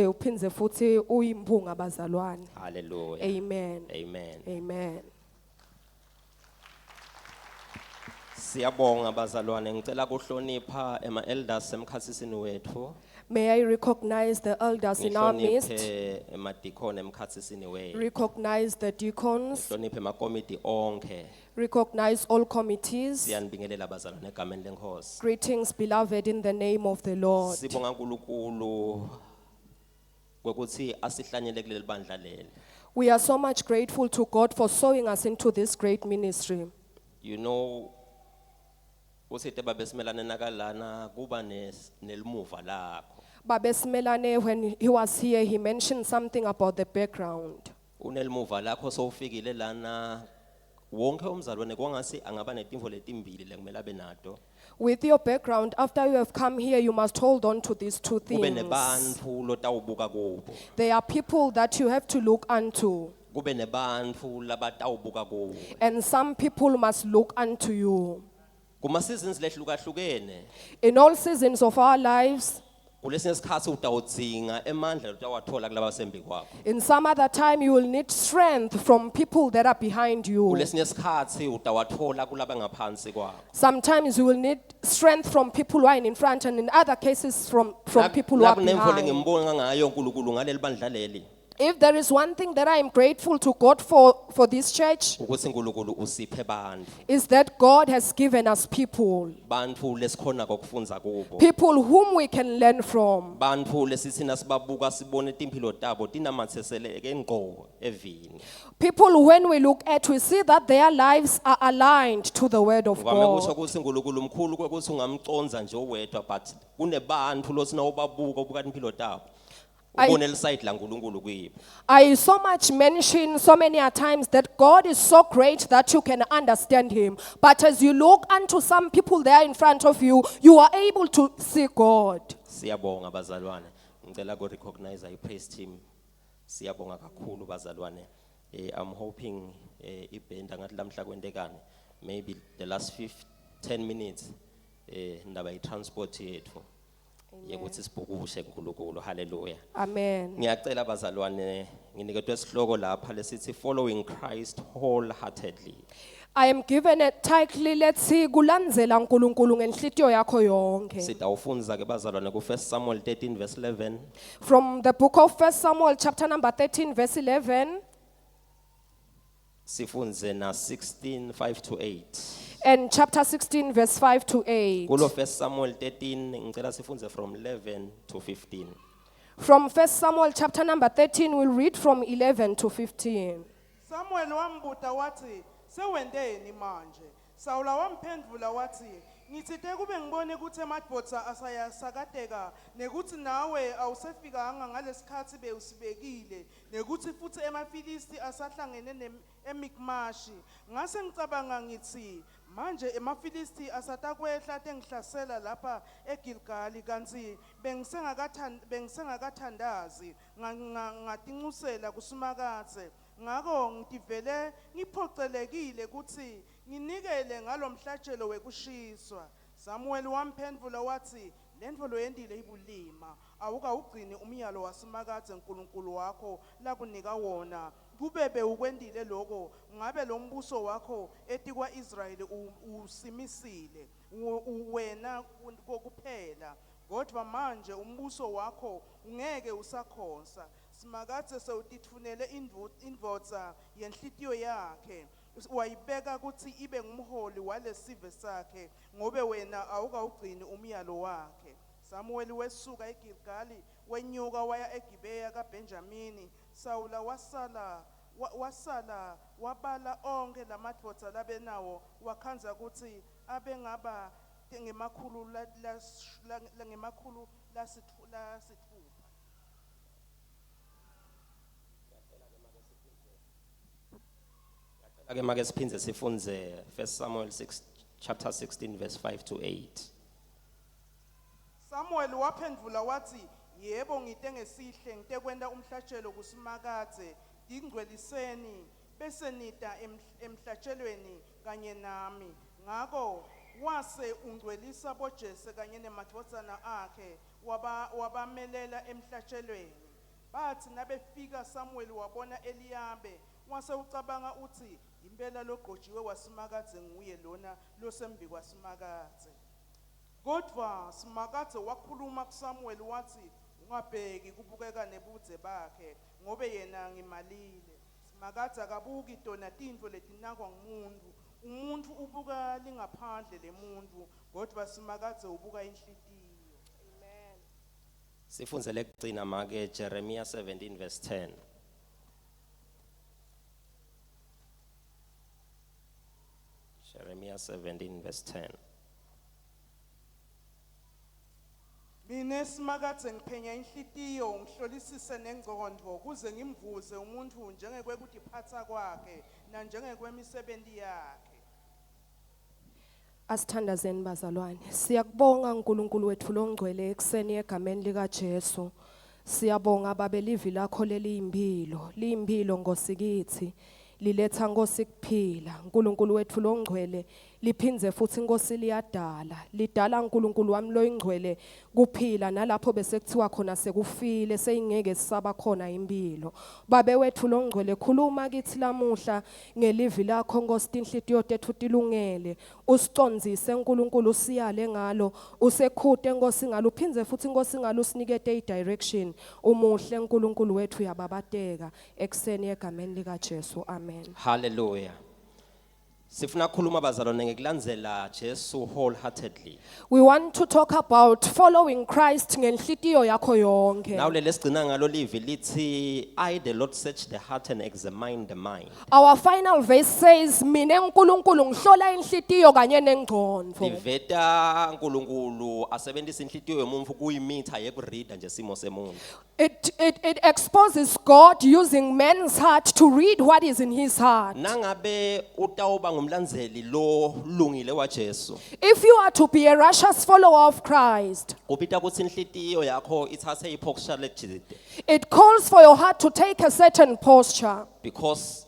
uphinze futhi uyimpunga bazalwane. Hallelujah. Amen. Amen. Amen. Siyabonga bazalwane, ngicela kuhlonipha elders emkhatsisini wethu. May I recognize the elders in our midst, Ngihloniphe emadikoni emkhatsisini wethu. recognize the deacons, Ngihloniphe emakomiti onke. recognize all committees. Siyanibingelela bazalwane egameni lenkosi. Greetings, beloved, in the name of the Lord. Sibonga uNkulunkulu ukuthi asihlanyele kuleli bandla leli. We are so much grateful to God for sowing us into this great ministry. You know, usithe babesimelane nakalana kuba nelimuva lakho. Babe Smelane, when he was here, he mentioned something about the background. Unelimuva lakho sowufikile lana wonke umzalwane kwangasi angaba netimvo letimbili lekumele abe nato. With your background, after you have come here, you must hold on to these two Kube things. nebantfu lotawubuka kubo. There are people that you have to look unto, Kube nebantfu labatawubuka kubo. and some people must look unto you. Kuma seasons lehlukahlukene. In all seasons of our lives, Kulesinye isikhathi utawudzinga emandla utawathola kulaba sembi kwakho. in some other time, you will need strength from people that are behind you. Kulesinye isikhathi utawathola kulaba ngaphansi kwakho. Sometimes you will need strength from people who are in front, and in other cases from people who are Nakunemvo behind. lengibonga ngayo uNkulunkulu ngaleli bandla leli. If there is one thing that I am grateful to God for this church, Ukuthi uNkulunkulu usiphe bantfu. is that God has given us people. Bantfu lesikhona kokufunza kubo. People whom we can learn from. Bantfu lesithina sibabuka sibone timphilo tabo tinamatheseleke ngqo evini. People, when we look at, we see that their lives are aligned to the word of Kwame kusho God. ukuthi uNkulunkulu mkhulu kwekuthi ungamconza nje owedwa, but kunebantfu losina ubabuka ubuka timphilo tabo. Ubone lisayidi laNkulunkulu kuyibo. I so much mention so many a times that God is so great that you can understand him. But as you look unto some people there in front of you, you are able to see God. Siyabonga bazalwane. Ngicela ku recognize I-praise team. Siyabonga kakhulu bazalwane. I'm hoping ibhenda ngathi lamhla kwentekane maybe the last 10 minutes ndaba i-transport yethu. Yekuthi sibhukushe uNkulunkulu. Hallelujah. Amen. Ngiyacela bazalwane nginiketwe isihloko lapha lesithi following Christ wholeheartedly. I am given a title, let's see, kulandzela uNkulunkulu ngenhlitiyo yakho yonke. Sitawufunza ke bazalwane ku 1 Samuel 13 verse 11. From the book of 1 Samuel chapter number 13 verse 11. Sifunze na 16:5 to 8. And chapter 16 verse 5 to 8. Kulo 1 Samuel 13 ngicela sifunze from 11 to 15. From 1 Samuel chapter number 13, we'll read from 11 to 15. Samuel wambuta wathi sewendeni manje. Sawula wamphendvula wathi ngithithe kube ngibone ukuthi emadvodza asayasakadeka nekuthi nawe awusefikanga ngalesikhathi bewusibekile nekuthi futhi emafilisti asahlangene eMikmashi. Ngase ngicabanga ngithi manje emafilisti asatakwehla tengihlasela lapha eGilgali kanti bengisengakathandazi ngatinxusela kusumakathe. Ngako ngitivele ngiphocelekile ukuthi nginikele ngalomhlatshelo wekushiswa. Samuel wamphendvula wathi lento loyendile ibulima awukawugcini umyalo wasimakathe uNkulunkulu wakho lakunika wona. Kubebe ukwendile lokho ngabe lo mbuso wakho etikwa Israyeli usimisile wena kokuphela kodwa manje umbuso wakho ungeke usakhonza. Simakathe sewutitfunele indvodza yenhlitiyo yakhe wayibeka ukuthi ibe ngumholi walesive sakhe ngobe wena awukawugcini umyalo wakhe. Samuel wesuka eGilgali wenyuka waya eGibeya kaBenjamini. Sawula wasala wabala onke lamadvodza labenawo wakhanza ukuthi abengaba ngemakhulu lasithupha. Ake make siphindze sifunze 1 Samuel 6 chapter 16 verse 5 to 8. Samuel waphendvula wathi yebo ngite ngesihle ngite kwenda umhlatshelo kusimakathe ingcweliseni bese nita emhlatshelweni kanye nami. Ngako wase ungcwelisa boJese kanye nemadvodzana akhe wabamelela emhlatshelweni. bathi nabefika Samuel wabona Eliyabe wase ucabanga uthi impela logqojiwe wasimakadze nguye lona losembi kwasimakadze. Kodwa simakadze wakhuluma kuSamuel wathi ungabheki kubukeka nebudze bakhe ngobe yena ngimalile. Simakadze akabuki tona tintfo letinakwa ngumuntu. Umuntu ubuka lingaphandle lemuntu kodwa simakadze ubuka inhlitiyo. Amen. Sifundzele kugcina make Jeremiah 17 verse 10. Jeremiah 17 verse 10. Mina simakadze ngiphenya inhlitiyo ngihlolisise nengqondo kuze ngimvuze umuntu njengekwekuthi phatha kwakhe na njengekwemisebenzi yakhe. Asithandazeni bazalwane, siyakubonga uNkulunkulu wethu longcwele ekseni egameni lika Jesu. Siyabonga babelivi lakho leliyimpilo, liyimpilo ngosikithi, liletha Nkosi kuphila. uNkulunkulu wethu longcwele liphindze futhi Nkosi liyadala, lidala uNkulunkulu wami loyingcwele kuphila nalapho bese kuthiwa khona sekufile seyingeke sisaba khona impilo. Babe wethu longcwele khuluma kithi lamuhla ngelivi lakho Nkosi tinhlitiyo tethu tilungele, usicondzise uNkulunkulu siyale ngalo, usekhute Nkosi ngalo, uphindze futhi Nkosi ngalo usinikete i-direction. Umuhle uNkulunkulu wethu yababateka ekseni egameni lika Jesu. Amen. Hallelujah. Sifuna khuluma bazalwane ngekulandzela Jesu wholeheartedly. We want to talk about following Christ ngenhlitiyo yakho yonke. Now lesigcina ngalo livi lithi I the Lord search the heart and examine the mind. Our final verse says mina uNkulunkulu ngihlola inhlitiyo kanye nengqondo. Liveta uNkulunkulu asebenzisa inhlitiyo yomuntu kuyimitha yekurida nje simo semuntu. It exposes God using man's heart to read what is in his heart. Nangabe utawuba ngumlandzeli lo lungile wa Jesu. If you are to be a righteous follower of Christ, Kupita kutsi inhlitiyo yakho ithathe iposture lejide. it calls for your heart to take a certain posture. Because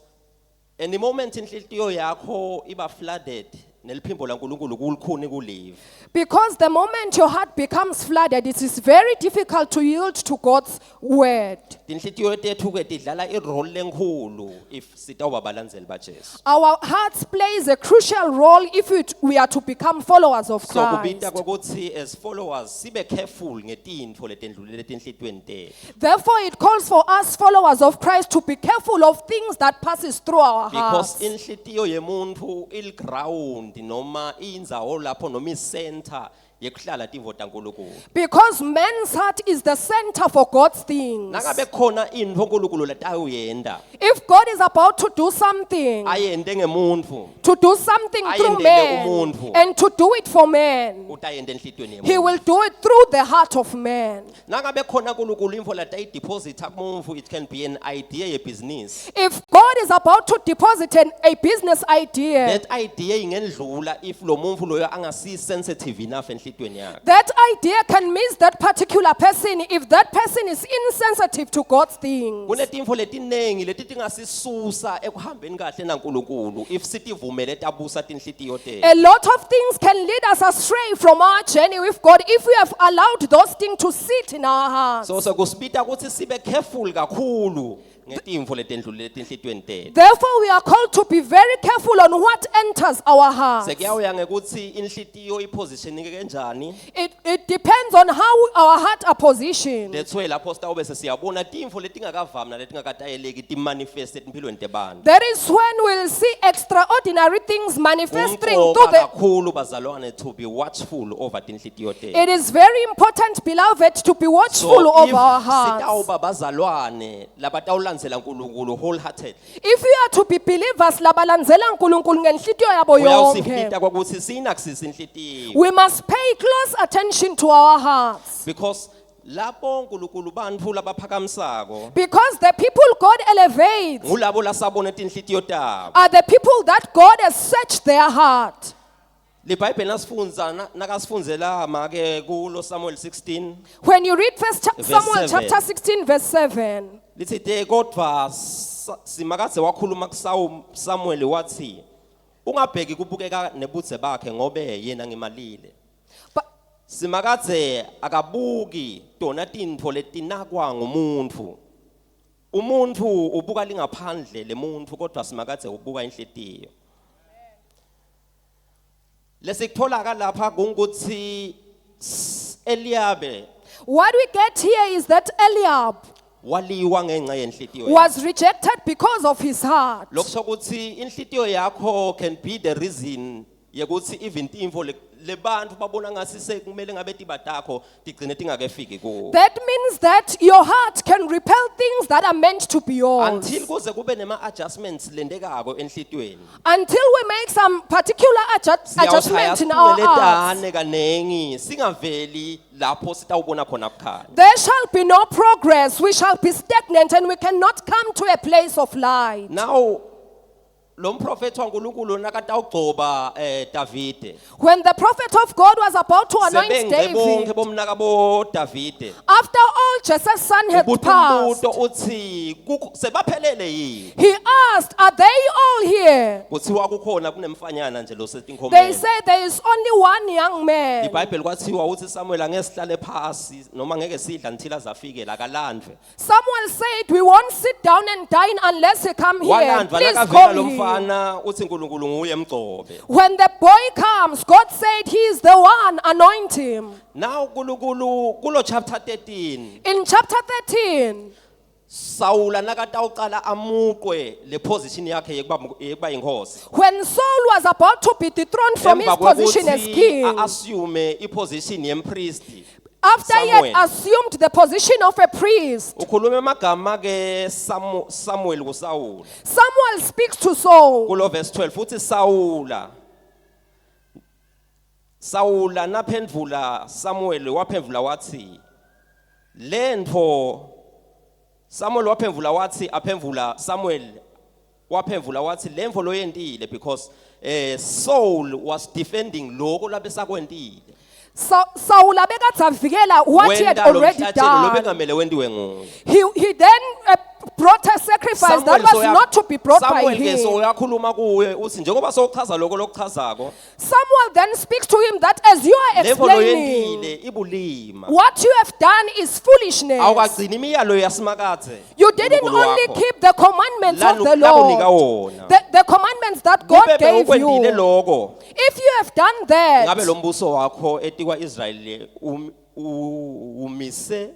in the moment inhlitiyo yakho iba flooded neliphimbo laNkulunkulu kulikhuni kulive. Because the moment your heart becomes flooded, it is very difficult to yield to God's word. Tinhlitiyo tethu ke tidlala irole lenkhulu if sitawuba balandzeli ba Jesu. Our hearts plays a crucial role if we are to become followers of So Christ. kubita ukuthi as followers sibe careful ngetintfo letendlulile tinhlitweni tethu. Therefore, it calls for us followers of Christ to be careful of things that passes through our Because hearts. inhlitiyo yemuntu il ground noma indzawo lapho noma center yekuhlala timvo taNkulunkulu. Because man's heart is the center for God's things. Nangabe khona intfo uNkulunkulu letayuyenda If God is about to do something, ayende ngemuntfu to do something through Ayendele man, umuntu. and to do it for man, utayenda enhlitweni he yemuntu. will do it through the heart of man. Nangabe khona uNkulunkulu info latayideposita kumuntu, it can be an idea yebusiness. If God is about to deposit a business idea, That idea ingendlula if lo muntu loyo angasi sensitive enough enhlitweni yakhe. that idea can miss that particular person if that person is insensitive to God's things. Kunetimfo letinengi leti tingasisusa ekuhambeni kahle naNkulunkulu if sitivumele tabusa tinhlitiyo tethu. A lot of things can lead us astray from our journey with God if we have allowed those things to sit in our hearts. So kusibita ukuthi sibe careful kakhulu ngetimfo letendlulile tinhlitweni tethu. Therefore, we are called to be very careful on what enters our hearts. Sekuyawuya ngekuthi inhlitiyo ipositionike kanjani. It depends on how our heart are positioned. That's why lapho sitawube sesiyabona timfo letingakavami naletingatayeleki timanifest empilweni tebantu. That is when we'll see extraordinary things manifesting through Kumqoka the. kakhulu bazalwane to be watchful over tinhlitiyo tethu. It is very important, beloved, to be watchful So of if our hearts. sitawuba bazalwane labatawulandzela uNkulunkulu wholehearted, If we are to be believers, labalandzela uNkulunkulu ngenhlitiyo yabo yonke, uyawusifita kwakuthi siyinakisise inhlitiyo. we must pay close attention to our hearts. Because lapho uNkulunkulu bantfu labaphakamisako Because the people God elevates ngulabo lasabona tinhlitiyo tabo. are the people that God has searched their heart. LiBhayibheli nasifunza nakasifunzela make kulo Samuel 16 When you read First Verse Samuel 7. chapter 16 verse 7, lithi te kodwa simakadze wakhuluma kuSamuel wathi ungabheki kubukeka nebudze bakhe ngobe yena ngimalile. but Simakadze akabuki tona tintfo letinakwa ngumuntu umuntu ubuka lingaphandle lemuntu kodwa simakadze ubuka inhlitiyo. Lesikuthola lapha kungukuthi Eliabe What we get here is that Eliab waliwa ngenxa yenhlitiyo yakhe. was rejected because of his heart. Lokusho ukuthi inhlitiyo yakho can be the reason yekuthi even info lebantu babona ngasi sekumele ngabe tibatakho tigcine tingakefiki kuwo. That means that your heart can repel things that are meant to be yours. Until kuze kube nema adjustments lendekako enhlitiyweni. Until we make some particular adjustment in our hearts, Siyawushaya kanengi singaveli lapho sitawubona khona bukhanya. there shall be no progress. We shall be stagnant and we cannot come to a place of light. Now lo mprofeti waNkulunkulu nakatawugcoba Davide. When the prophet of God was about to anoint Sebengce bonke David, bomnaka bo Davide. after all Jesse's son had passed, Umbuto uthi sebaphelele yini? he asked, are they all here? Kuthiwa kukhona kunemfanyana nje lo They setinkhomeni. say there is only one young man. iBhayibheli kwathiwa uthi Samuel angeke sihlale phansi noma ngeke sidla until azafike la kalandwe. Samuel said, we won't sit down and dine unless he come here. Walandwa Please nakavela come lo here. mfana uthi uNkulunkulu nguye emgcobe. When the boy comes, God said he is the one, anoint him. Now uNkulunkulu kulo chapter 13 In chapter 13, Saula nakatawuqala amuqwe le position yakhe yekuba inkosi. when Saul was about to be dethroned from his Emva position as kokuthi king, assume iposition yempristi. after he Samuel. had assumed the position of a priest, Ukhuluma amagama ke Samuel kuSaul. Samuel speaks to Saul. Kulo verse 12 uthi Saula naphendvula Samuel waphendvula wathi lento Samuel waphendvula wathi aphendvula Samuel waphendvula wathi lemvo loyentile because Saul was defending lokho labesakwentile. Saul abekade avikela what he had Wenta lo already mhlatshelo done. lobengamele wentiwe nguye. He then brought a sacrifice that was not to be brought by Samuel ke him. soyakhuluma kuye uthi njengoba sochaza lokho lokuchazako Samuel then speaks to him that as you are lemvo explaining, loyentile ibulima. what you have done is foolishness. Awukagcini imiyalo yasimakathe. You didn't only keep the commandments of the Lord, the commandments that God gave ukwendile you. lokho If you have done ngabe that, lo mbuso wakho etikwa Israel umise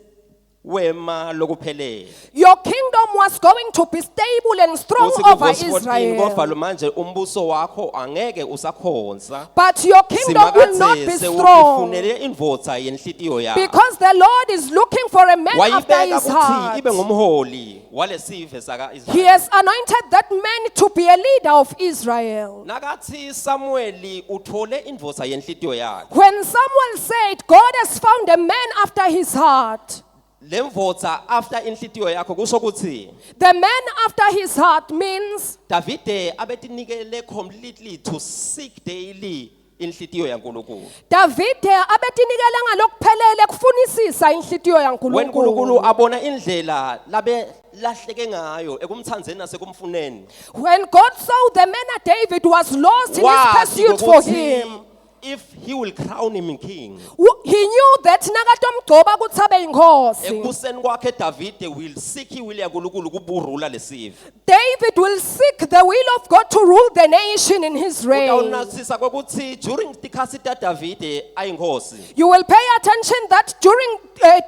wema lokuphelele. your kingdom was going to be stable and strong Uthi over kuverse 14 kodwa Israel. lo manje umbuso wakho angeke usakhonza. But your kingdom will not be Simakathe strong sewufunele indvodza yenhlitiyo yakho. because the Lord is looking for a man after Wayibeka his kuthi heart. ibe ngumholi walesive saka He Israel. has anointed that man to be a leader of Israel. Nakathi Samuel uthole indvodza yenhlitiyo yakhe. When Samuel said, God has found a man after his heart, Lemvodza after inhlitiyo yakho kusho ukuthi the man after his heart means Davide abetinikele completely to seek daily inhlitiyo yaNkulunkulu. David abetinikela ngalokuphelele kufunisisa inhlitiyo When uNkulunkulu yaNkulunkulu. abona indlela labe lahleke ngayo ekumthandzeni nasekumfuneni. When God saw the man that David was lost in his Wazi pursuit for ukuthi him, if he will crown him king. he knew that nakatomgcoba ukuthi abe inkosi, Ekuseni kwakhe Davide will seek will yaNkulunkulu kuburula lesive. David will seek the will of God to rule the nation in his reign. Utawunasisa kwekuthi during tikhathi ta Davide ayinkosi. You will pay attention that during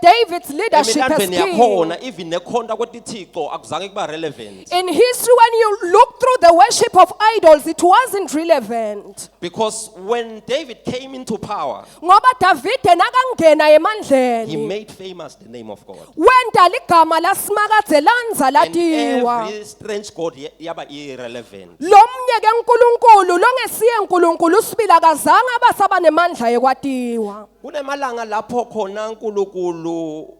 David's leadership as Emlandweni king, yakhona even nekhonta kwetithixo akuzange kuba relevant. in history, when you look through the worship of idols, it wasn't relevant. Because when David came into power, Ngoba Davide nakangena he emandleni, made famous the name of God. wenda ligama lasimakadze lanza And latiwa. every strange god yaba irrelevant. Lomnye ke uNkulunkulu longesiye uNkulunkulu usibila kazange abasaba nemandla yekwatiwa. Kunemalanga lapho khona uNkulunkulu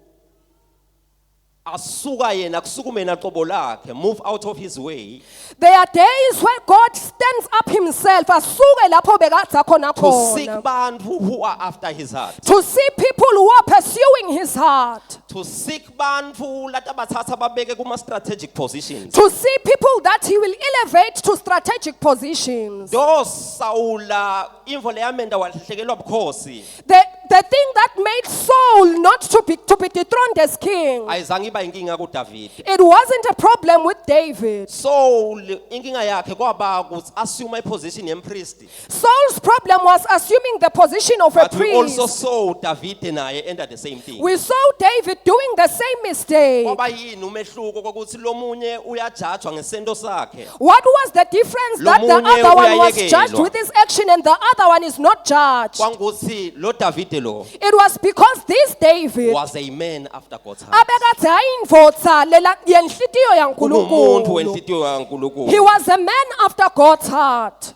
asuka yena kusukume naqobo lakhe, move out of his way There are days where God stands up himself asuke lapho bekadza khona to seek khona, bantu who are after his heart. to see people who are pursuing his heart, To seek bantu latabathatha babeke kuma strategic positions. to see people that he will elevate to strategic positions. Do Saula imvo leyamenda walahlekelwa bukhosi. The the thing that made Saul not to be dethroned as king, ayizange iba inkinga kuDavid. it wasn't a problem with David. Saul inkinga yakhe kwaba ukuthi assume iposition yempriest. Saul's problem was assuming the position of a But we also priest. saw David naye enter the same thing. We saw David doing the same mistake. Kwaba yini umehluko kokuthi lo munye uyajudgwa ngesento sakhe. What was the difference that the Lomunye other one was uyayekelwa. judged with his action and the other one is not judged? Kwangukuthi lo David lo It was because this David was a man after God's heart. abekade ayindvodza yenhlitiyo Ungumuntu yaNkulunkulu. wenhlitiyo kaNkulunkulu. He was a man after God's heart.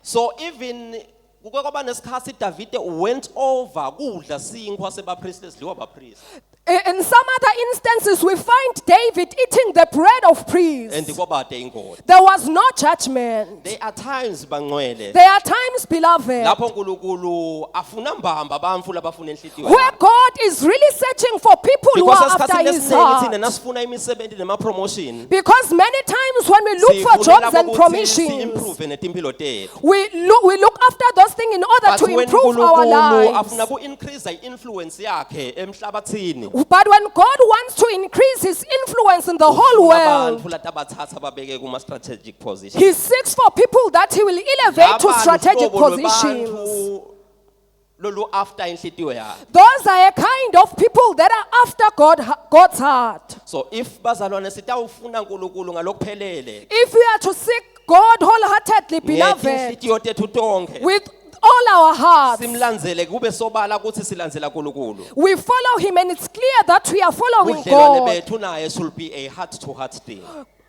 So even kuke kwaba nesikhathi David went over kudla sinkwa sebapriest esidliwa abapriest. In some other instances, we find David eating the bread of And priests. kwabade ingodi. There was no judgment. There are times bangcwele There are times, beloved, lapho uNkulunkulu afuna mbamba abamfu labafuna enhlitiyo. where God is really searching for people who Because are after esikhathini his esiningi thina heart. nasifuna imisebenzi nema promotion. Because many times when we look for jobs and promotions, improve netimpilo tethu. we look after those things in order But to when improve our uNkulunkulu lives. afuna ku increase influence yakhe emhlabathini. But when God wants to increase his influence in the whole world, Abantu latabathatha babeke kuma strategic position. he seeks for people that he will elevate to strategic positions. Lolu after inhlitiyo yakhe. Those are a kind of people that are after God's heart. So if bazalwane sitawufuna uNkulunkulu ngalokuphelele, If we are to seek God wholeheartedly, beloved, ngetinhlitiyo tethu tonke, with all our hearts, simlandzele kube sobala ukuthi silandzela uNkulunkulu. we follow him, and it's clear that we are following Budlelwane God. bethu naye should be a heart to heart thing.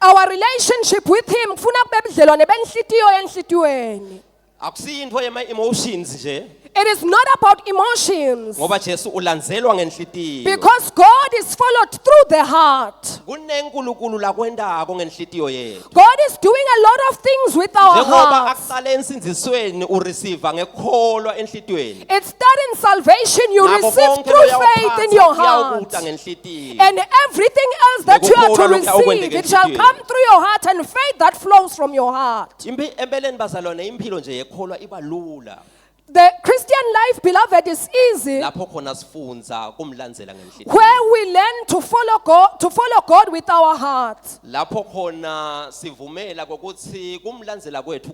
Our relationship with him kufuna kube budlelwane benhlitiyo enhlitiyweni. Akusiyintfo yema emotions nje, It is not about emotions, ngoba Jesu ulandzelwa ngenhlitiyo. because God is followed through the heart. Kunenkulunkulu lakwendako ngenhlitiyo yethu. God is doing a lot of things with our Njengoba hearts. akuqala ensindisweni ureceive ngekholwa enhlitiyweni. It starts in salvation. You Nako receive konke through loyawuphatha faith in your heart. kuyakuta ngenhlitiyo. And everything else that you are to Nekukholwa lokhu receive, akwenzeke it shall enhlitiyweni. come through your heart, and faith that flows from your heart. Empeleni bazalwane impilo nje yekholwa iba lula. The Christian life, beloved, is easy Lapho khona sifunza kumlandzela ngenhlitiyo. where we learn to follow God with our hearts. Lapho khona sivumela ukuthi kumlandzela kwethu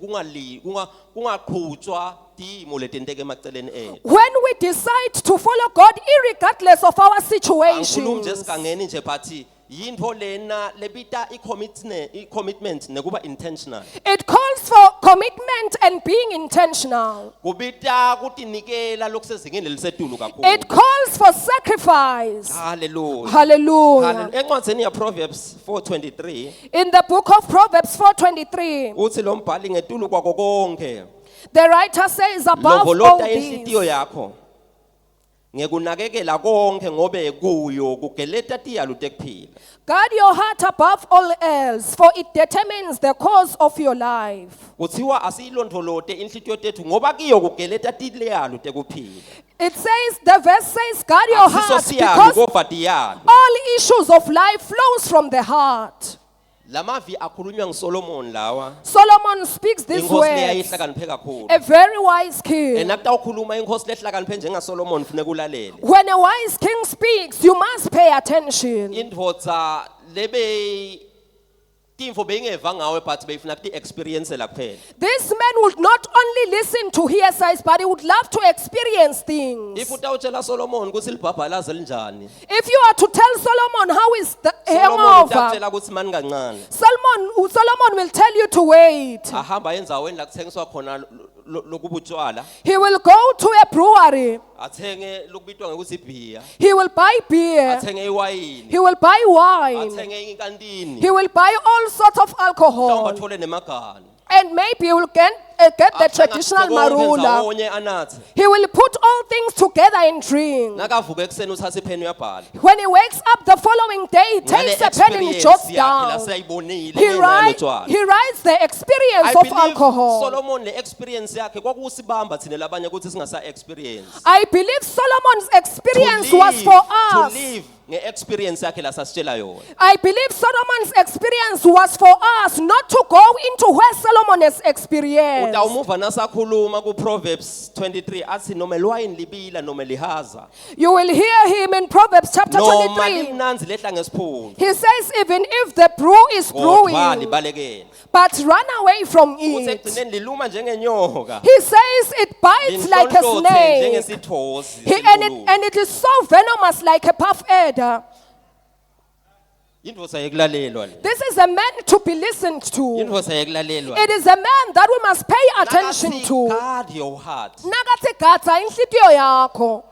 kungaqhutshwa timo letenteke emaceleni ethu. When we decide to follow God irregardless of our Angikhulumi nje situations, sigangeni nje but yintfo lena lebita i-commitment nekuba intentional. it calls for commitment and being intentional. Kubita kutinikela lokusezingeni elisetulu kakhulu. It calls for sacrifice. Hallelujah. Hallelujah. Encwadzeni ya Proverbs 4:23 In the book of Proverbs 4:23, uthi lo mbhali ngetulu kwako konke the writer says, above all lovolota inhlitiyo these, yakho ngekunakekela konke ngobe kuyo kugeleta tiyalo tekuphila. guard your heart above all else, for it determines the course of your life. Kuthiwa asiyilondvolote inhlitiyo tethu ngoba kiyo kugeleta tiyalo tekuphila. It says, the verse says, guard your Asiso heart, siyalo because kodwa tiyalo. all issues of life flows from the heart. Lamavi akhulunywa nguSolomon lawa. Solomon speaks these Inkosi words, leyayihlakaniphe kakhulu. a very wise king. Nakutawukhuluma inkosi lehlakaniphe njengaSolomon kufanele ulalele. When a wise king speaks, you must pay attention. Indvodza lebe timfo beyingeva ngawe but beyifuna kuti experience laphela. This man would not only listen to hearsays, but he would love to experience things. If utawutshela Solomon ukuthi libhabhalaze linjani. If you are to tell Solomon how is the Solomon hangover, utakutshela ukuthi mani kancane. Solomon will tell you to wait. Ahamba endzaweni la kuthengiswa khona lokubutshwala. He will go to a brewery. Athenge lokubitwa ngekuthi beer. He will buy beer. Athenge iwayini. He will buy wine. Athenge inkantini. He will buy all sorts of Mhlawumbe alcohol. athole nemagani. And maybe he will get the traditional marula. Onye anathe. He will put all things together and drink. Nakavuka ekseni uthatha ipheni uyabhala. When he wakes up the following day, he takes a pen and he jots down. He writes the experience of alcohol. Solomon le experience yakhe kwakusibamba thina labanye ukuthi singasa experience. I believe Solomon's experience was for To us. live nge-experience yakhe la sasitshela yona. I believe Solomon's experience was for us, not to go into where Solomon has experienced. cleansed. Utawumuva nasakhuluma ku Proverbs 23 athi noma liwayini libila noma lihaza You will hear him in Proverbs chapter noma 23. limnanzi lehla ngesiphundu He says, even if the brew is kodwa brewing, libalekele but run away from uthi it. ekugcineni liluma njengenyoka He says it bites like a linhlonhlothe snake. njengesithozi And it is so venomous like a puff adder. indvosa yekulalelwa le This is a man to be listened to. indvosa yekulalelwa It is a man that we must pay attention Nakathi to. guard your heart Nakathi gadza inhlitiyo yakho.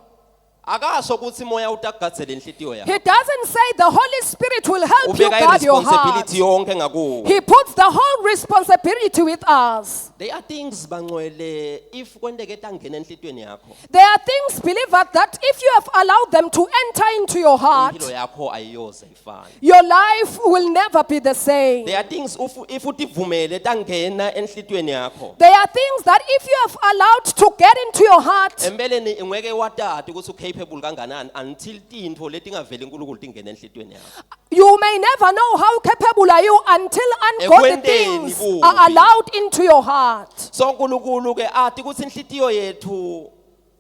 akasho ukuthi moya utagadzele inhlitiyo yakho He doesn't say the Holy Spirit will help you ubeka guard your heart. irresponsibility yonke ngakuwe He puts the whole responsibility with us. there are things bangcwele if kwenteke tangena enhlitiyweni yakho There are things, believer, that if you have allowed them to enter into your heart, impilo yakho ayiyoze ifane your life will never be the same. there are things if utivumele tangena enhlitiyweni yakho There are things that if you have allowed to get into your heart, empeleni ngeke watati ukuthi ucapable kanganani until tintfo letingaveli uNkulunkulu tingena enhlitiyweni yakho you may never know how capable are you until ungodly Ekwenteni things kubi. are allowed into your heart. so uNkulunkulu ke athi ukuthi inhlitiyo yethu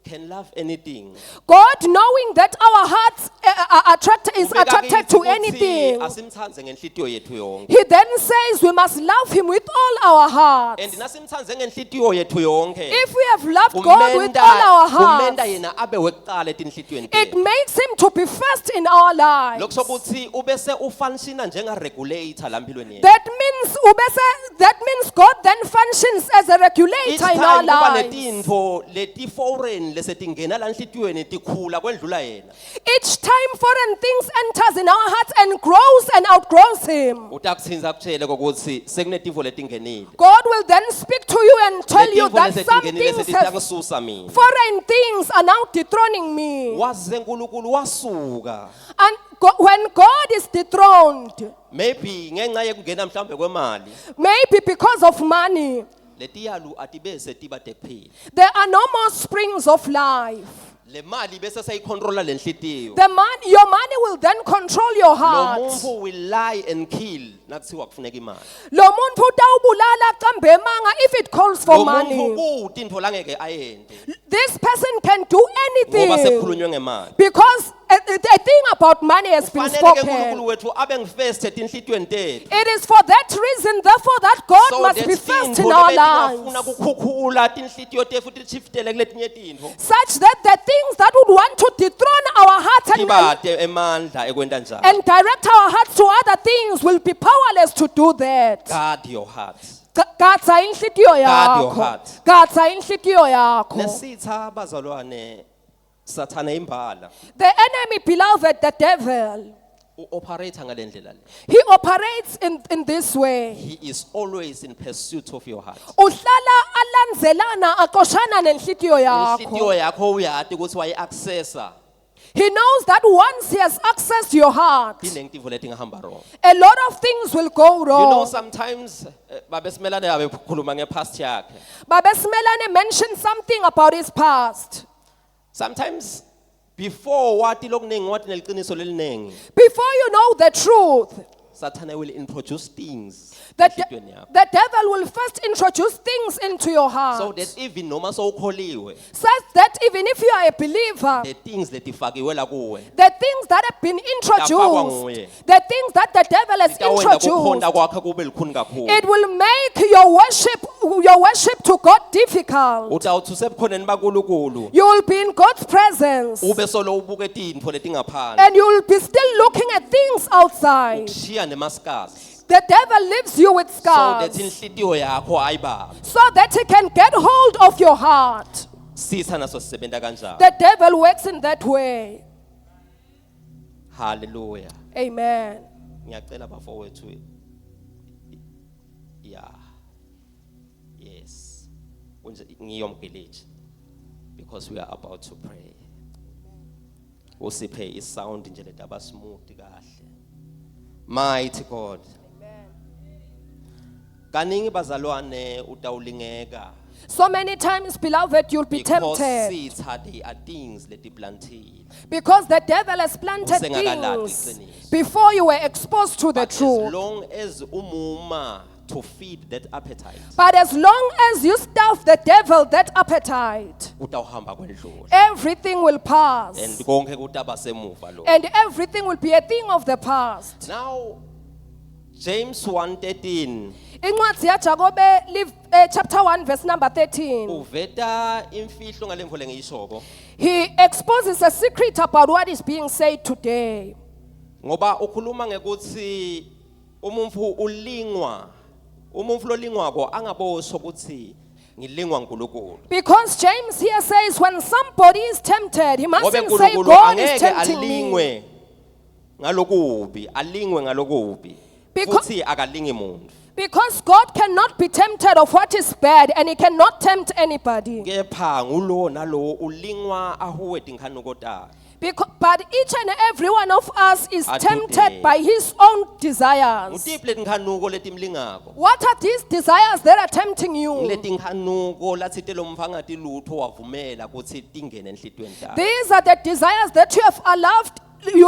can love anything God, knowing that our hearts is Ubeka attracted kithi to ukuthi anything, asimthandze ngenhlitiyo yethu yonke He then says we must love Him with all our hearts. and nasimthandze ngenhlitiyo yethu yonke If we have loved God with all our kumenda hearts, yena abe wekuqala etinhlitiyweni it tethu makes Him to be first in our lives. lokho sokuthi ubese ufunctiona njenga regulator la mpilweni yethu That means God then functions as a each regulator in our time kuba lives. netintfo leti foreign lesetingena la nhlitiyweni tikhula kwendlula yena Each time foreign things enters in our hearts and grows and outgrows Him, utakutsindza kutshele kokuthi sekunetifo letingenile God will then speak to you and tell you letifo that some lesetingenile things have, setitangisusa mina foreign things are now dethroning me. waze uNkulunkulu wasuka And when God is dethroned, maybe ngenxa yekungena mhlambe kwemali maybe because of money, letiyalu atibese tiba tekuphila there are no more springs of life. le mali bese seyicontrola lenhlitiyo Your money will then control your lo heart. muntu will lie and kill nakuthiwa kufuneka imali Lo muntu utawubulala cambe emanga if it calls for lo muntu money. kutintfo langeke ayente This person can do ngoba anything sekukhulunywe ngemali because a thing about money has been fanele ke spoken. uNkulunkulu wethu abe ngifirst etinhlitiyweni tethu It is for that reason, therefore, that God so must that be first tintfo in our lebetingafuna lives, kukhukhula tinhlitiyo tethu futhi shiftele kuletinye tintfo such that the things that would want to dethrone our hearts tibate emandla ekwenta njalo and direct our hearts to other things will be powerless to do that. guard your heart Gadza inhlitiyo Guard your yakho. heart. Gadza inhlitiyo yakho. nesitha bazalwane sathana imbala The enemy, beloved, the devil, uoperator ngalendlela le he operates in this way. he is always in pursuit of your heart Uhlala alandzelana aqoshana nenhlitiyo yakho. inhlitiyo yakho uyati ukuthi wayi-accessa He knows that once he has accessed your heart, tinengitifo letingahamba wrong a lot of things will go you know wrong. sometimes babesimelane yabe khuluma ngepast yakhe Babesimelane mentioned something about his past. sometimes before wati lokuningi wati neliciniso lelinengi Before you know the truth, sathana will introduce things the, enhlitiyweni yakho the devil will first introduce things into your so heart. that even noma sowukholiwe Such that even if you are a believer, the things letifakiwe la kuwe the things that have been Tafakwa nguye. introduced, the things that the devil has tawenda kukhonda introduced, kwakhe kube likhuni kakhulu it will make your worship to God difficult. utawuthi usebukhoneni bankulunkulu You will be in God's presence ube solo ubuke tintfo letingaphandle and you will be still looking at things outside. kushiya nemaskasi The devil leaves you with so that scars inhlitiyo yakho ayibaba so that he can get hold of your heart. sitha naso sisebenta kanjalo The devil works in that way. haleluya Amen. ngiyacela bafowethu yeah yes ngiyomgeleji because we are about to pray usiphe isound nje letaba smooth kahle mighty God kaningi bazalwane utawulingeka So many times, beloved, you'll be because tempted sitha they are things letiplantile because the devil has planted Usengakalati things iqiniso. before you were exposed to the but as truth. long as umuma to feed that appetite, But as long as you stuff the devil that appetite, utawuhamba kwendlula. everything will And pass. konke kutaba semuva lo. And everything will be a thing of the past. Now, James 1:13 Incwadi yaJakobe chapter 1 verse number 13. uveta imfihlo ngalemvo lengiyishoko He exposes a secret about what is being said today. ngoba ukhuluma ngekuthi umuntu lolingwako angabosho ukuthi ngilingwa uNkulunkulu. Because James here says when somebody is tempted, he Ngoba mustn't say uNkulunkulu God is angeke tempting me. alingwe ngalokubi Because- futhi akalingi muntu. Because God cannot be tempted of what is bad and he cannot tempt anybody. Kepha ngulo nalo ulingwa ahuwe tinkhanuko takhe. But each and every one of us is Atude. tempted by his own desires. Ngutiphi letinkhanuko letimlingako? What are these desires that are tempting you? Ngiletinkhanuko latsite lo mphangati lutho wavumela kutsi tingene enhlitweni takhe. These are the desires that you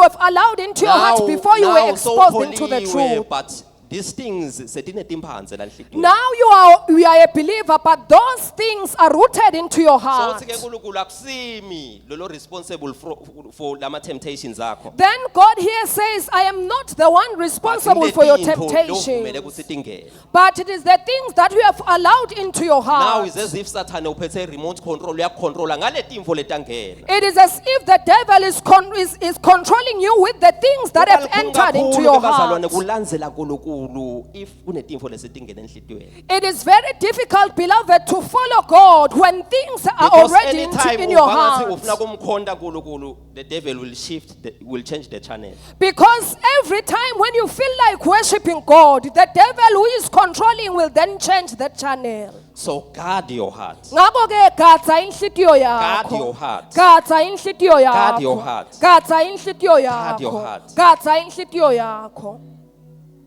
have allowed into your heart before you were exposed into the truth. But these things setine timphanze la enhlitweni. Now you are a believer, but those things are rooted into your So heart. uthi ke uNkulunkulu akusimi lolo responsible for lama temptations akho. Then God here says, I am not the one responsible for your temptation, Kumele kutsi tingene. but it is the things that you have allowed into your Now heart. it's as if Satan uphethe remote control uyakucontrola ngaletimfo letangena. It is as if the devil is controlling you with the things that have entered into your heart. Kulandzela uNkulunkulu if kunetimfo lesetingena enhlitweni. It is very difficult, beloved, to follow God when things are Because already anytime in your ufuna heart. kumkhonda uNkulunkulu, the devil will change the channel. Because every time when you feel like worshiping God, the devil who is controlling will then change the channel. So guard your heart. Ngakho ke gadza inhlitiyo Guard your yakho. heart. Gadza inhlitiyo Guard your yakho. heart. Gadza inhlitiyo Guard your yakho. heart. Gadza inhlitiyo yakho.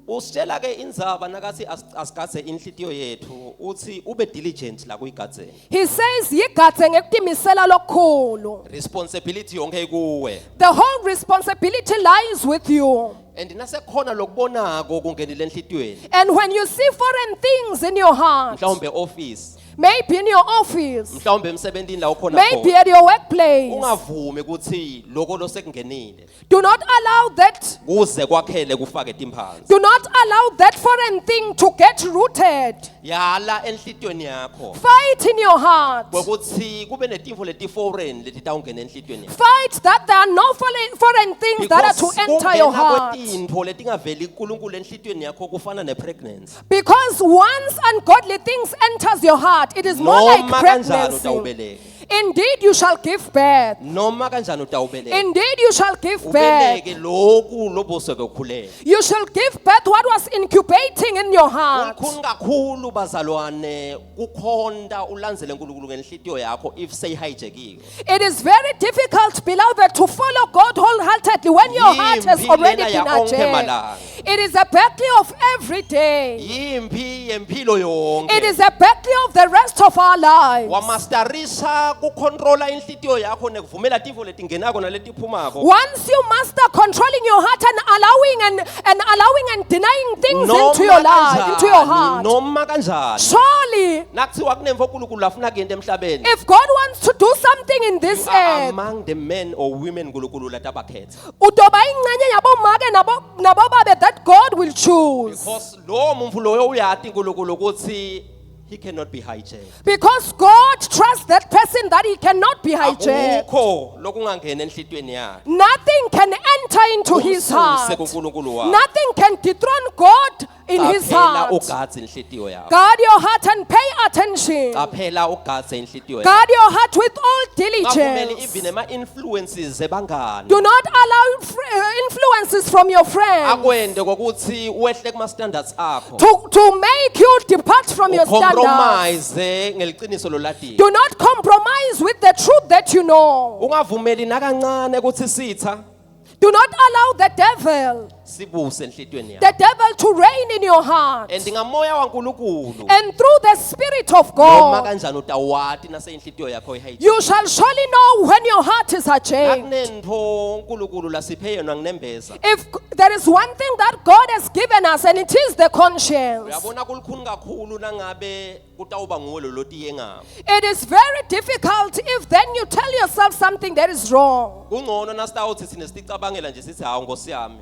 Usitshela ke indzaba nakathi asigadze inhlitiyo yethu uthi ube diligent la kuyigadzeni. He says yigadze ngekutimisela lokukhulu. Responsibility yonke kuwe. The whole responsibility lies with you. And nasekhona lokubonako kungenile enhlitweni. And when you see foreign things in your heart, Mhlawumbe office, maybe in your office, mhlawumbe emsebentini la ukhona maybe khona. at your workplace, Ungavumi ukuthi lokho losekungenile do not allow that. kuze kwakhele kufake timphansi. Do not allow that foreign thing to get rooted. Yala enhlitweni yakho. Fight in your heart. Ukuthi kube netimfo leti-foreign letitawungena enhlitweni yakho. Fight that there are no foreign things that are to enter your heart. kwetintfo letingaveli kuNkulunkulu enhlitweni yakho kufana ne-pregnancy. Because once ungodly things enters your heart, it is more like Noma kanjani pregnancy. utawubeleka. Indeed, you shall give birth. Noma kanjani utawubeleka. Indeed, you shall give birth. Ubeleke lokhu lobuseke ukhulele. You shall give birth what was incubating in your heart. Kukhulu kakhulu bazalwane kukhonda ulandzele uNkulunkulu ngenhlitiyo yakho if seyihijakiwe. It is very difficult, beloved, to follow God wholeheartedly when your heart has Yimpi already lena been ya onke hijacked. malanga. It is a battle of every day. Yimpi yempilo yonke. It is a battle of the rest of our lives. Wamasterisha kukontrola inhlitiyo yakho nekuvumela tifo letingenako naletiphumako. Once you master controlling your heart and allowing and denying things into your Noma life, into your kanjani, heart, noma kanjani. surely, Nakuthiwa kunemvo uNkulunkulu afuna kuyenta emhlabeni. if God wants to do something in this You are earth, among the men or women uNkulunkulu latabakhetha. utoba ingxenye yabomake nabobabe that God will choose. Because lo muntu loyo uyati uNkulunkulu ukuthi he cannot be hijacked. Because God trusts that person that he cannot be hijacked. Akukho lokungangena enhlitweni yakhe. Nothing can enter into his Umsuse heart. kuNkulunkulu wakhe. Nothing can dethrone God in his Qaphela heart. ugadze inhlitiyo yakho. Guard your heart and pay attention. Qaphela ugadze inhlitiyo yakho. Guard your heart with all Ngavumeli diligence. even ema-influences ebangani. Do not allow influences from your friends Akwende kokuthi wehle kuma-standards akho. to make you depart from your standards. Ucompromise ngeliciniso lolatiyo. Do not compromise with the truth that you know. Ungavumeli nakancane ukuthi sitha Do not allow the devil sibuse enhlitweni yakho the devil to reign in your heart. and ngamoya waNkulunkulu And through the Spirit of noma God, kanjani utawati naseyinhlitiyo yakho ihijack you shall surely know when your heart is hijacked. akunento uNkulunkulu lasiphe yona nginembeza If there is one thing that God has given us, and it is the conscience, uyabona kulukhuni kakhulu nangabe kutawuba nguwe lolotiye ngapha it is very difficult if then you tell yourself something that is wrong. kungcono nasitawuthi sine siticabangela nje sithi hawu Nkosi yami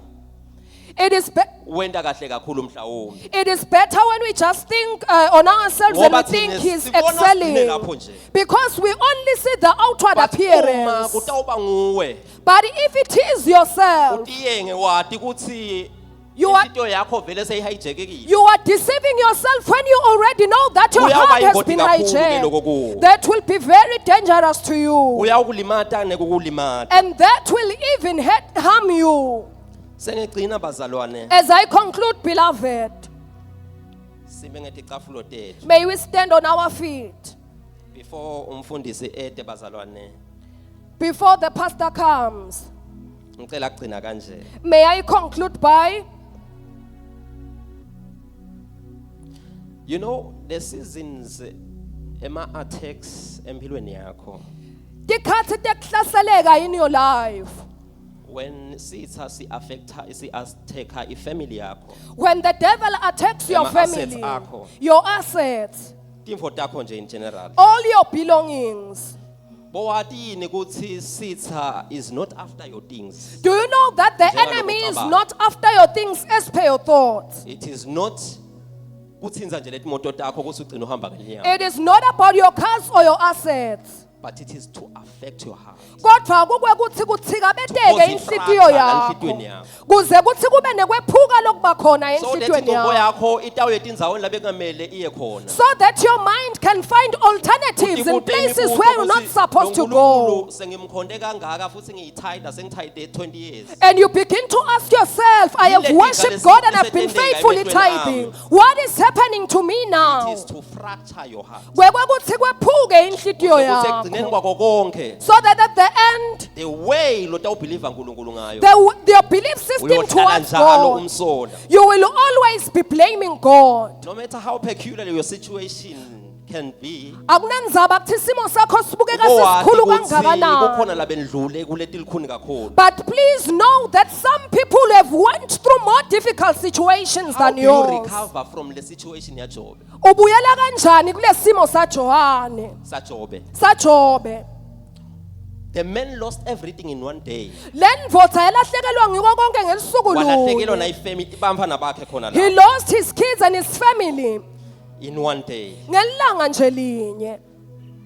It is, wenda kahle kakhulu mhlawumbe it is better when we just think on ourselves and we Ngoba think thina He's sibona sigcine lapho excelling. nje. Because we only see the outward but uma appearance. kutawuba nguwe But if it is yourself, utiyenge wati ukuthi You are- inhlitiyo yakho vele seyihijackekile you are deceiving yourself when you already know that your Kuyaba heart has yingozi been kakhulu ke lokho hijacked. kuwe. That will be very dangerous to you. uyawukulimata nekukulimata And that will even harm you. sengigcina bazalwane As I conclude, beloved, sime ngeticafulo tethu may we stand on our feet before umfundisi ede bazalwane before the pastor comes. ngicela kugcina kanje May I conclude by, you know the seasons ema-attacks empilweni yakho tikhatsi tekuhlaseleka in your life. when sitha si-attacka ifamily yakho When the devil attacks your Ema-assets family, akho. your assets, timfo takho nje in general all your belongings. bowati yini ukuthi sitha is not after your things Do you know that the Njengoba enemy is ucabanga. not after your things as per your thoughts? it is not kutsinza nje letimoto takho ukuthi ugcina uhamba ngenyawo It is not about your cars or your assets. but it is to affect your heart Kodwa kukwe kuthi kuthikabeteke cause inhlitiyo ifracture yakho. enhlitiyweni yakho. Kuze kuthi kube nekwephuka lokuba khona so that enhlitiyweni ingqondo yakho. yakho itawuye etindzaweni labekungamele iye khona So that your mind can find alternatives in places where you're not supposed to go. sengimkhonde kangaka futhi ngiyithayida sengithayide 20 years And you begin to ask yourself, I have Yile worshipped tika God and I've been lesetendeka faithfully emehlweni tithing. ami. What is happening to me it now? is to fracture your heart Kwekuthi kwephuke inhlitiyo ukuthi ekugcineni yakho. kwako konke So that at the end, the way lotawubhiliva nkulunkulu ngayo the belief system uyohlala towards njalo God, umsola you will always be blaming God. no matter how peculiar your situation can be Akunandzaba kuthi isimo sakho sibukeka owati sisikhulu ukuthi kangakanani. kukhona labendlule kuleti likhuni kakhulu But please know that some people have went through more difficult situations how than do you yours. recover from the situation yajobe Ubuyela kanjani kule simo saJohane, sajobe saJobe? the man lost everything in one day Lendvodza yalahlekelwa ngiko konke ngelisuku walahlekelwa lunye. nayifamily bamfana bakhe khona He la lost his kids and his family in one day ngelanga nje linye.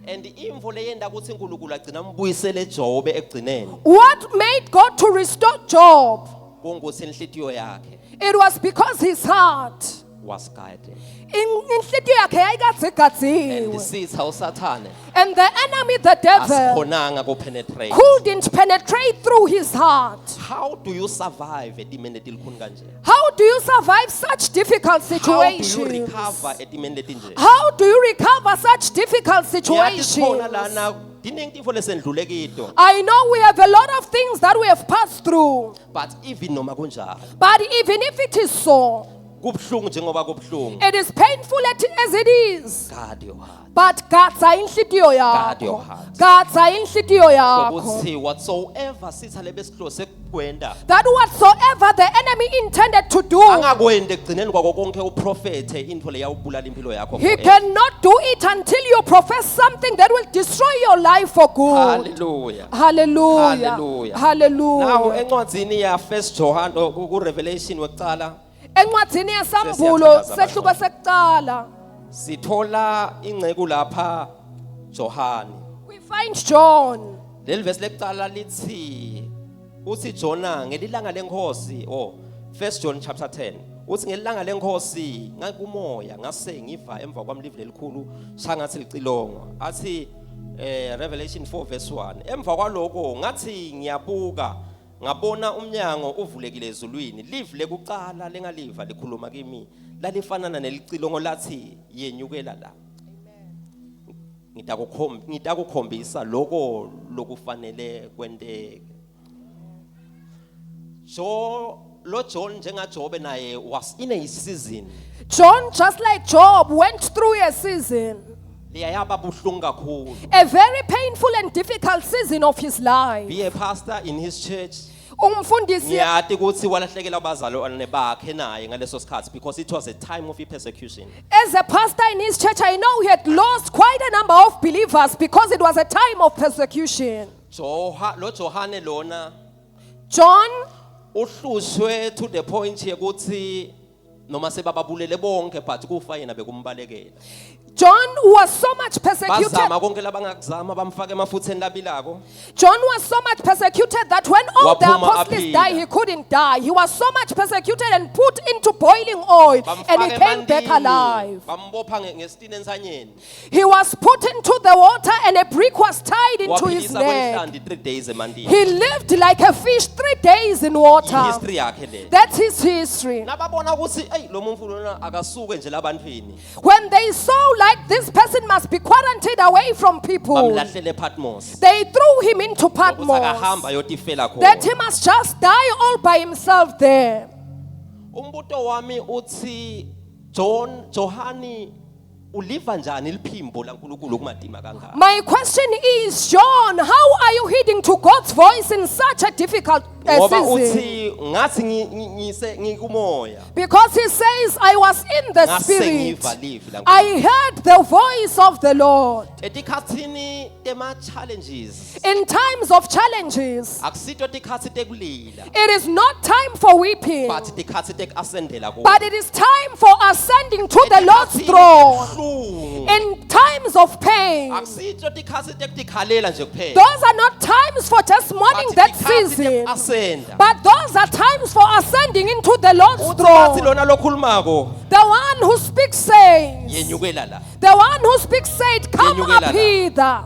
and imvo leyenda ukuthi uNkulunkulu agcina ambuyisele Jobe ekugcineni What made God to restore Job? kungukuthi inhlitiyo yakhe It was because his heart, was guided inhlitiyo yakhe and yayikadzigadziwe. sitha usathane And the enemy, the devil, asikhonanga kupenetrate couldn't penetrate through his heart. how do you survive etimeni letilikhuni kanje How do you survive such difficult how do you situations? recover etimeni letinje How do you recover such difficult ngiyatikhona situations? lana tiningi tifo lesendlule kito I know we have a lot of things that we have passed through, but even noma kunjalo but even if it is so, kubhlungu njengoba kubhlungu it is painful as it is. guard your heart But gadza inhlitiyo Guard yakho. your heart. Gadza inhlitiyo yakho. ukuthi whatsoever sitha lebesihlose kukwenda That whatsoever the enemy intended to do, angakwendi ekugcineni kwako konke uprofethe into leyawubulala impilo yakho he forever. cannot do it until you profess something that will destroy your life for good. Hallelujah. Hallelujah. Hallelujah. Hallelujah. Now encwadzini ya First John ku Revelation wekucala Encwadzini yasambulo Sesiyathandaza sehluko sekucala, sithola ingceku lapha Johani. we find John. Leli verse lekucala lithi uthi Jona ngelilanga lenkosi First John chapter 10 uthi ngelilanga lenkosi ngakumoya ngase ngiva emva kwami live lelikhulu shangathi licilongo athi Revelation 4 verse 1 emva kwaloko ngathi ngiyabuka ngabona umnyango uvulekile ezulwini live lekucala lengaliva likhuluma kimi lalifanana nelicilongo lathi yenyukela la ngitakukhombisa lokho lokufanele kwenteke lo John njengaJobe naye was in a season John, just like Job, went through a season, leyaba buhlungu kakhulu. a very painful and difficult season of his life. Be a pastor in his church. Umfundisi Ngiyati ukuthi walahlekelwa abazalwane bakhe naye ngaleso sikhathi because it was a time of persecution. As a pastor in his church, I know he had lost quite a number of believers because it was a time of persecution. Lo Johane lona John, uhlushwe to the point yekuthi noma sebababulele bonke but kufa yena bekumbalekela. John was so much persecuted. Bazama konke labangakuzama bamfaka emafutheni labilako. John was so much persecuted that when all the Waphuma apostles aphila. died, he couldn't die. He was so much persecuted and put into boiling oil, and he Bamfaka came back emandini, alive. bambopha ngesitini ensanyeni. He was put into the water, and a brick was tied into his Waphilisa neck. kwehlandi 3 days emandini. He lived like a fish 3 days in water. History yakhe le. That's his history. Nababona ukuthi hey lo muntu lona akasuke nje labantwini. When they saw like this person must be quarantined away from people, Bamlahlele ePatmos. they threw him into Ukuthi Patmos, akahamba yotifela that khona. he must just die all by himself there. Umbuto wami uthi Johani uliva njani liphimbo laNkulunkulu kumadima kangaka? My question is, John, how are you heeding to God's voice in such a difficult Ngoba season? uthi ngathi ngikumoya. Because he says, I was in the Ngase spirit. ngiva livi laNkulunkulu. I heard the voice of the Lord. Etikhatsini tema challenges In times of challenges, akusito tikhatsi tekulila it is not time for weeping, but tikhatsi tekusendela kuwo. but it is time for ascending to the Lord's throne. In times of pain, Akusito tikhatsi tekutikhalela nje kuphela. those are not times for just mourning But that tikhatsi season, tekusenda. but those are times for ascending into the Lord's Uthi bathi throne. lona lokhulumako The one who speaks says, yenyukela la. the one who speaks said, come Yenyukela up la. hither.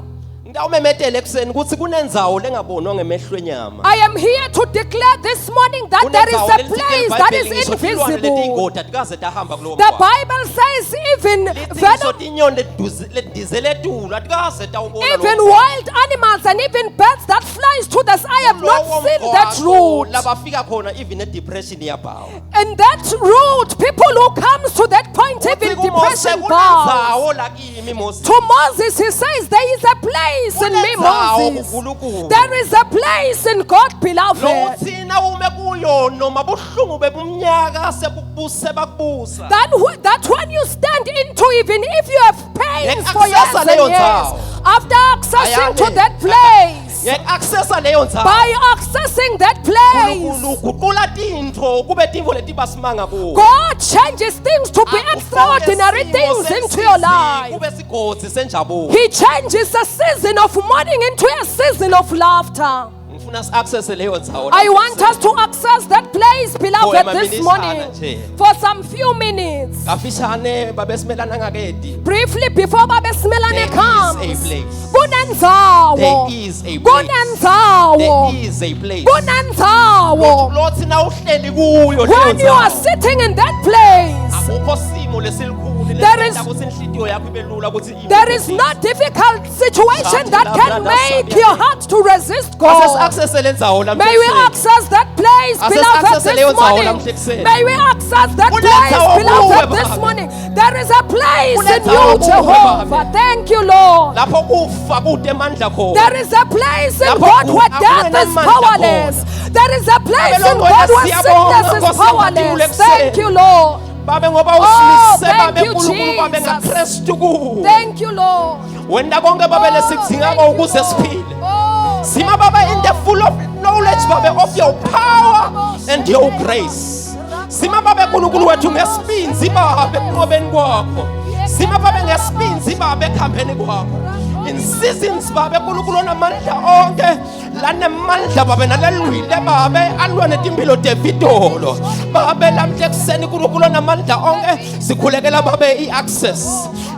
Ngawumemetele ekseni ukuthi kunendzawo lengabonwa ngemehlo enyama. I am here to declare this morning that there is a place that is invisible. Letingoda tikaze tahamba kulowo The mgwaqo. Bible says even Liqiniso tinyoni ledizele etulu atikaze tawubona even lowo mgwaqo. wild animals and even birds that flies to the sky have not Lowo seen that mgwaqo route. labafika khona even depression iyabhawa. And that route, people who comes to that point, even Uthi kuMose depression bows. kunendzawo lakimi Moses. To Moses, he says, there is a place in me, Kunendzawo Moses. kuNkulunkulu. There is a place in God, beloved. Lokuthina ume kuyo noma buhlungu bebumnyaka sebukubuse bakubusa. That when you stand into, even if you have pains Ngeke for years accessa and leyo years, ndzawo. after accessing to Ayane. that place, Ngeke-accessa leyo ndzawo. by accessing that place, uNkulunkulu uguqula tintfo kube tintfo letibasimanga kuwo. God changes things to be extraordinary things into your life. Kube sigodzi senjabulo. He changes a season of mourning into a season of laughter. Ngifuna si-accesse leyo ndzawo. I want us to access that place, beloved, this emaminitshana morning nje. for some few minutes. Kafishane babesimelana ngakedi. Briefly, before Baba Smelane There comes, is a place. kunendzawo, There is a place. kunendzawo, There is a place. kunendzawo. Lothi na uhleli kuyo leyo When you are ndzawo. sitting in that place, Akukho simo lesilikhulu There is- lesenza ukuthi inhliziyo yakho ibe lula ukuthi ibe there is ngosizo. no difficult situation that can make your heart to resist God. Asesi-accesse le ndzawo May we namhlanje. access that place, beloved, access leyo this ndzawo morning. namhle ekuseni. May we access that Kunendzawo place, beloved, kuwe, this Baba. morning. There is a place in Kunendzawo you, kuwe, Jehovah. Baba. Thank you, Lord. Lapho kufa kude mandla khona. There is a place in Lapho God where akuna death is namandla powerless. There is a place in Babelonke God where siyabonga, sickness is Nkosi, powerless. ekuseni. Thank you, Lord. Babe ngoba Oh, usimise thank babe you, uNkulunkulu babe Jesus. ngaKristu kuwe. Thank you, Lord. Wena konke babe Oh, lesikudingako thank you, ukuze Lord. siphile. Oh, Sima babe in the full of knowledge babe of your power and your grace. Sima babe uNkulunkulu wethu ngesibinzi babe kunqobeni kwakho. Sima babe ngesibinzi babe ekuhambeni kwakho. In seasons babe uNkulunkulu onamandla onke lanemandla babe nalelwile babe alwa netimpilo Davidolo. Babe lamhle ekuseni uNkulunkulu onamandla onke sikhulekela babe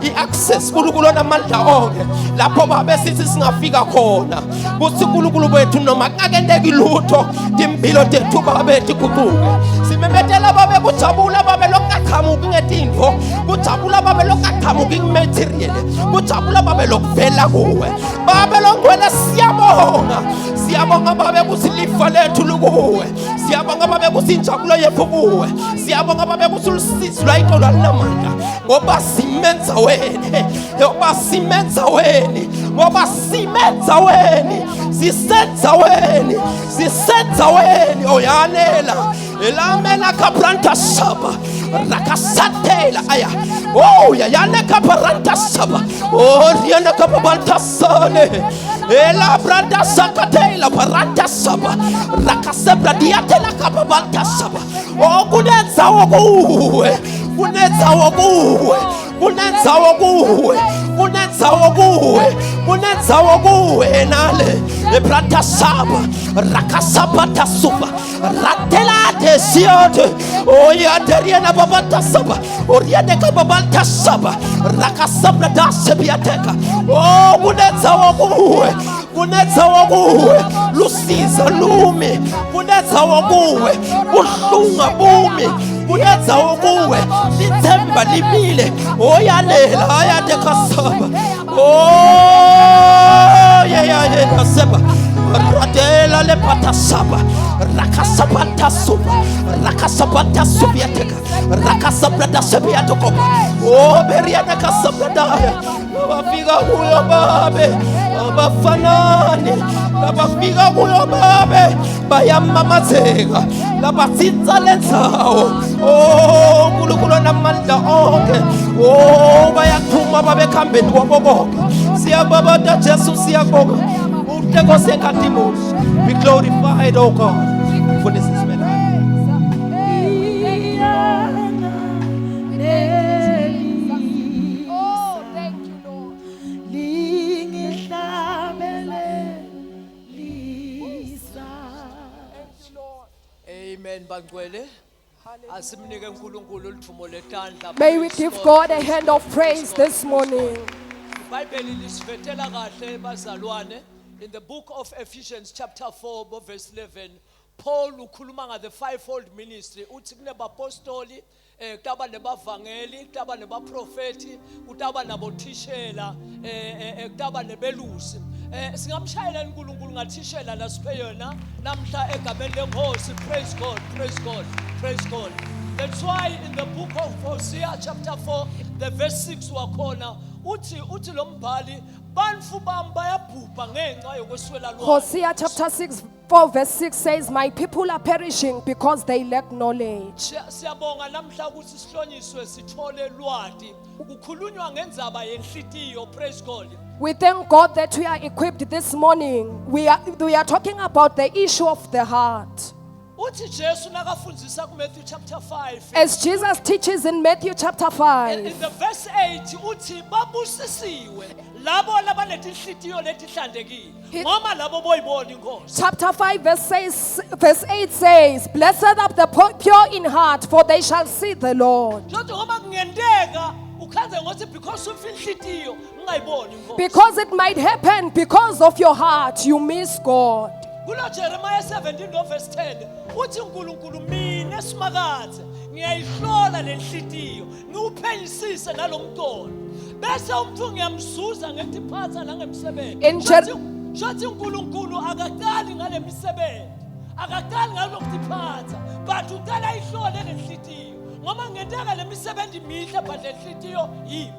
i-access uNkulunkulu onamandla onke lapho babe sithi singafika khona kuthi uNkulunkulu wethu noma kungakendeki lutho timpilo tethu babe tiguquke simemetela babe kujabula babe lokaqhamuka ngetinto kujabula babe ingachamuki material kujabula babe lokuvela kuwe babe longwele siyabonga babe kusilifa lethu lukuwe siyabonga babe kusinjabulo yethu kuwe siyabonga babe kusulisizwe layito lwalamandla ngoba simenza wena ngoba simenza wena ngoba simenza wena sisenza wena oyanela elamela kapranta saba rakasatela aya oh ya yana kapranta saba oh yana kapranta sale ela branda sakatela paranta saba rakasebra diatela kapranta saba oh kunenza wokuwe kunenza wokuwe nale ebranta saba rakasabata suba ratela desiote oya deriena babata saba oriade kababata saba rakasabra dasebiateka oh kunenza wokuwe lusiza lumi kunenza wokuwe uhlunga bumi kunenza wokuwe lithemba libile oyalela ayadeka saba oh yeah saba radela le patasaba rakasabata subiateka rakasabra subiatokoba oh beriana kasabra abafika kuyo babe abafanani abafika kuyo babe bayamamazeka labatsinza lenzawo oh nkulunkulu namandla onke oh bayathuma babe khambeni wabo bonke siyababonga Jesu siyabonga be glorified, oh God, for this is my life. Oh, thank you, Lord. Thank you, Lord. Amen. Bangwele. Asimnike uNkulunkulu ulithumo letandla. May we give God a hand of praise this morning. iBhayibheli lisifethela kahle bazalwane. In the book of Ephesians chapter 4 verse 11, Paul ukhuluma ngale fivefold ministry uthi kunebapostoli kutaba nebavangeli kutaba nebaprofeti kutaba nabothishela kutaba nebelusi singamshayela uNkulunkulu ngathishela la siphe yona namhla egameni lenkosi. Praise God, praise God, praise God. That's why in the book of Hosea chapter 4 the verse 6 wakhona uthi lo mbhali bantu bami bayabhubha ngenxa yokweswela lwazi. Hosea chapter 4 verse 6 says, my people are perishing because they lack knowledge. Siyabonga namhla ukuthi sihlonyiswe sithole lwadi kukhulunywa ngendzaba yenhlitiyo. Praise God. We thank God that we are equipped this morning. We are talking about the issue of the heart. Uthi Jesu nakafundzisa ku Matthew chapter 5. As Jesus teaches in Matthew chapter 5. In the verse 8 uthi babusisiwe labo labanetinhlitiyo letihlanzekile ngoba labo boyibona inkosi. Chapter 5 verse 8 says, blessed are the pure in heart, for they shall see the Lord. Ngoba kungenteka ukhanze ngothi because ufinhlitiyo ungayiboni inkosi. Because it might happen because of your heart you miss God. Kulo Jeremiah 17 verse 10 uthi uNkulunkulu mina esimakathe ngiyayihlola lenhlitiyo ngiuphenyisise nalomqondo bese umuntu ngiyamzuza ngentiphatha nangemsebenzi. Shothi uNkulunkulu akaqali ngalemisebenzi akaqali ngalokutiphatha but uqala ihlole lenhlitiyo ngoba ngenteka lemisebenzi mihle but lenhlitiyo yiphi.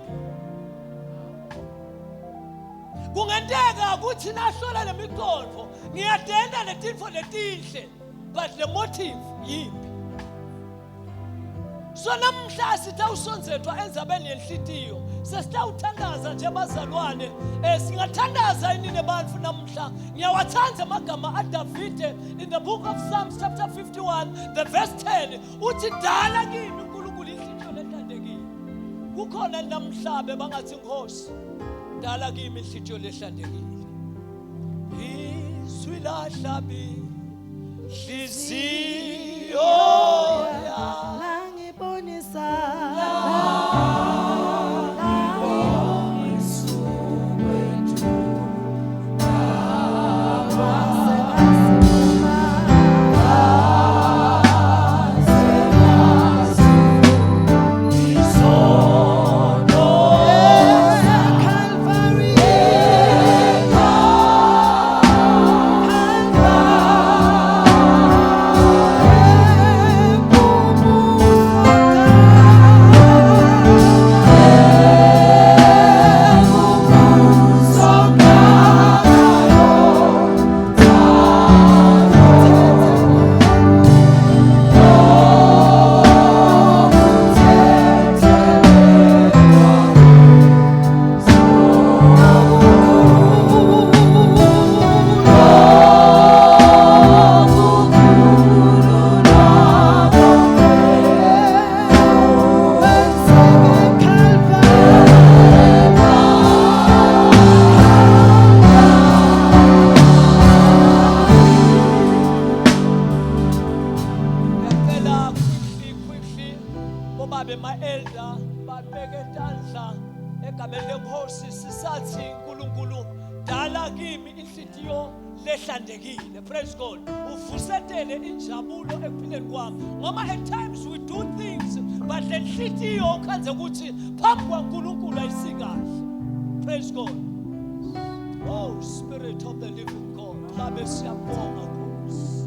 Kungenteka ukuthi nahlola lemiqondo ngiyadenda letinfo letinhle but the motive yiphi. So namhla sitawusonzethwa enzabeni yenhlitiyo sesitawuthandaza nje bazalwane singathandaza inini bantu namhla. Ngiyawathanda amagama aDavide in the book of Psalms chapter 51 the verse 10 uthi dala kimi uNkulunkulu inhlitiyo lethandekile. Kukhona namhlabe bangathi inkosi dala kimi inhlitiyo lehlanzekile. Izwi lahlabi hliziyo Sono babe ma-elder babeke tandla egameni lenkosi sisathi nkulunkulu dala kimi inhliziyo lehlandekile. Praise God. Uvusetele injabulo ekuphileni kwami. Ngoba at times we do things but le nhliziyo khanze ukuthi phambi kwaNkulunkulu ayisikahle. Praise God. Oh, Spirit of the living God. Babe siyabonga Nkosi.